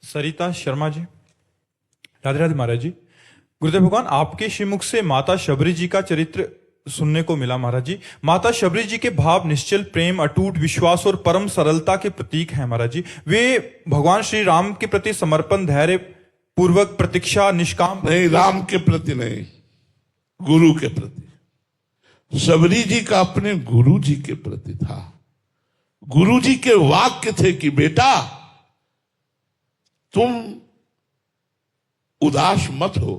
सरिता शर्मा जी। राधे राधे महाराज जी। गुरुदेव भगवान, आपके श्रीमुख से माता शबरी जी का चरित्र सुनने को मिला महाराज जी। माता शबरी जी के भाव निश्चल प्रेम, अटूट विश्वास और परम सरलता के प्रतीक हैं महाराज जी। वे भगवान श्री राम के प्रति समर्पण, धैर्य पूर्वक प्रतीक्षा, निष्काम नहीं, राम के प्रति नहीं, गुरु के प्रति। शबरी जी का अपने गुरु जी के प्रति था। गुरु जी के वाक्य थे कि बेटा तुम उदास मत हो,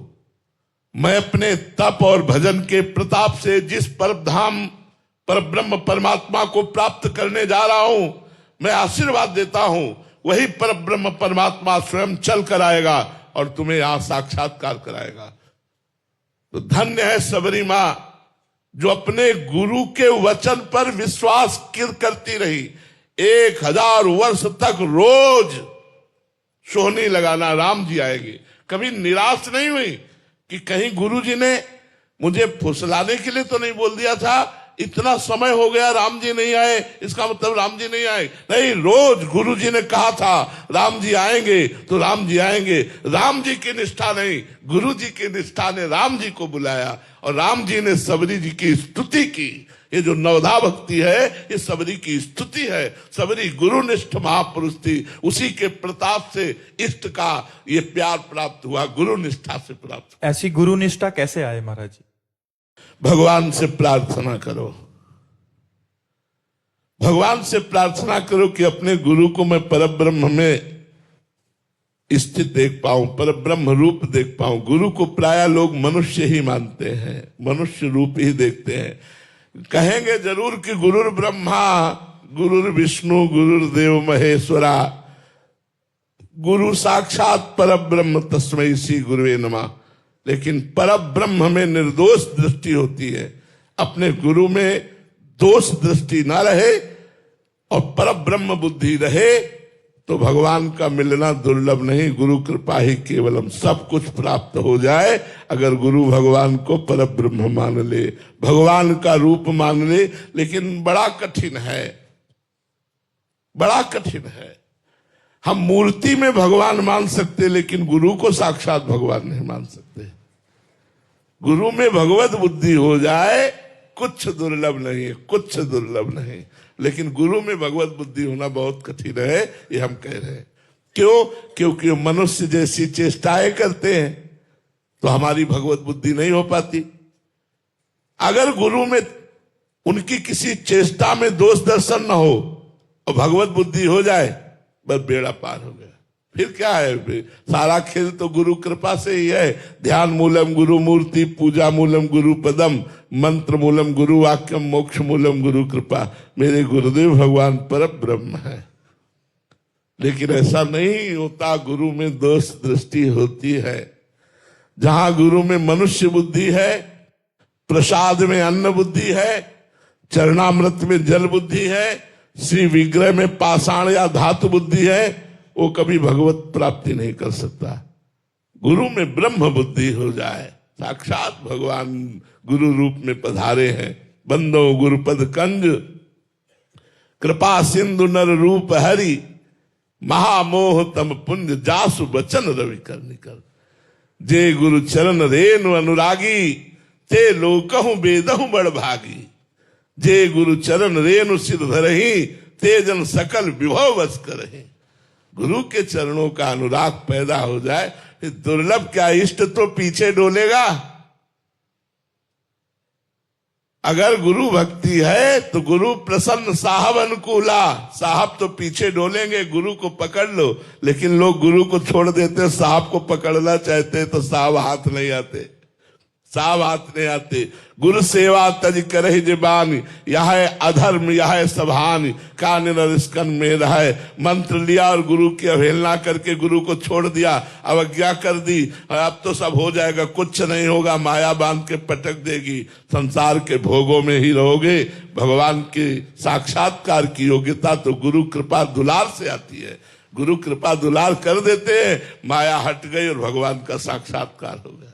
मैं अपने तप और भजन के प्रताप से जिस परमधाम परब्रह्म परमात्मा को प्राप्त करने जा रहा हूं, मैं आशीर्वाद देता हूं, वही परब्रह्म परमात्मा स्वयं चल कर आएगा और तुम्हें यहां साक्षात्कार कराएगा। तो धन्य है शबरी मां जो अपने गुरु के वचन पर विश्वास करती रही। 1000 वर्ष तक रोज सोहनी लगाना, राम जी आएंगे। कभी निराश नहीं हुई कि कहीं गुरु जी ने मुझे फुसलाने के लिए तो नहीं बोल दिया था, इतना समय हो गया राम जी नहीं आए, इसका मतलब राम जी नहीं आए। नहीं, रोज गुरु जी ने कहा था राम जी आएंगे तो राम जी आएंगे। राम जी की निष्ठा नहीं, गुरु जी की निष्ठा ने राम जी को बुलाया और राम जी ने शबरी जी की स्तुति की। ये जो नवधा भक्ति है ये शबरी की स्तुति है। शबरी गुरुनिष्ठ महापुरुष थी, उसी के प्रताप से इष्ट का ये प्यार प्राप्त हुआ, गुरु निष्ठा से प्राप्त। ऐसी गुरु निष्ठा कैसे आए महाराज जी? भगवान से प्रार्थना करो, भगवान से प्रार्थना करो कि अपने गुरु को मैं परब्रह्म में स्थित देख पाऊं, परब्रह्म रूप देख पाऊं। गुरु को प्राय लोग मनुष्य ही मानते हैं, मनुष्य रूप ही देखते हैं। कहेंगे जरूर कि गुरुर ब्रह्मा गुरुर विष्णु गुरुर्देव महेश्वरा, गुरु साक्षात परब्रह्म तस्मै श्री गुरुवे नमः। लेकिन परब्रह्म में निर्दोष दृष्टि होती है, अपने गुरु में दोष दृष्टि ना रहे और परब्रह्म बुद्धि रहे तो भगवान का मिलना दुर्लभ नहीं, गुरु कृपा ही केवलम। सब कुछ प्राप्त हो जाए अगर गुरु भगवान को परब्रह्म मान ले, भगवान का रूप मान ले। लेकिन बड़ा कठिन है, बड़ा कठिन है। हम मूर्ति में भगवान मान सकते लेकिन गुरु को साक्षात भगवान नहीं मान सकते। गुरु में भगवत बुद्धि हो जाए कुछ दुर्लभ नहीं है, कुछ दुर्लभ नहीं। लेकिन गुरु में भगवत बुद्धि होना बहुत कठिन है, ये हम कह रहे हैं। क्यों? क्योंकि मनुष्य जैसी चेष्टाएं करते हैं तो हमारी भगवत बुद्धि नहीं हो पाती। अगर गुरु में उनकी किसी चेष्टा में दोष दर्शन न हो और भगवत बुद्धि हो जाए, बस बेड़ा पार हो गया। फिर क्या है? सारा खेल तो गुरु कृपा से ही है। ध्यान मूलम गुरु मूर्ति, पूजा मूलम गुरु पदम, मंत्र मूलम गुरु वाक्यम, मोक्ष मूलम गुरु कृपा। मेरे गुरुदेव भगवान पर ब्रह्म है। लेकिन ऐसा नहीं होता, गुरु में दोष दृष्टि होती है। जहां गुरु में मनुष्य बुद्धि है, प्रसाद में अन्न बुद्धि है, चरणामृत में जल बुद्धि है, श्री विग्रह में पाषाण या धातु बुद्धि है, वो कभी भगवत प्राप्ति नहीं कर सकता। गुरु में ब्रह्म बुद्धि हो जाए, साक्षात भगवान गुरु रूप में पधारे हैं। बंदो गुरुपद कंज कृपा सिंधु नर रूप हरि, महामोह तम पुंज जासु बचन रवि कर निकर। जे गुरु चरण रेणु अनुरागी, ते लोकहु बेदहु बड़ भागी। जे गुरु चरण रेणु सिर धरहि, ते जन सकल विभव वश करहि। गुरु के चरणों का अनुराग पैदा हो जाए, दुर्लभ क्या, इष्ट तो पीछे डोलेगा। अगर गुरु भक्ति है तो गुरु प्रसन्न साहब अनुकूला, साहब तो पीछे डोलेंगे, गुरु को पकड़ लो। लेकिन लोग गुरु को छोड़ देते, साहब को पकड़ना चाहते तो साहब हाथ नहीं आते, साहब हाथ नहीं आते। गुरु सेवा तज करहि जिबान, यह अधर्म यह सभान, कान नरिस्कन में रहे। मंत्र लिया और गुरु की अवहेलना करके गुरु को छोड़ दिया, अवज्ञा कर दी, अब तो सब हो जाएगा, कुछ नहीं होगा, माया बांध के पटक देगी, संसार के भोगों में ही रहोगे। भगवान के साक्षात्कार की योग्यता तो गुरु कृपा दुलार से आती है। गुरु कृपा दुलार कर देते हैं, माया हट गई और भगवान का साक्षात्कार हो गया।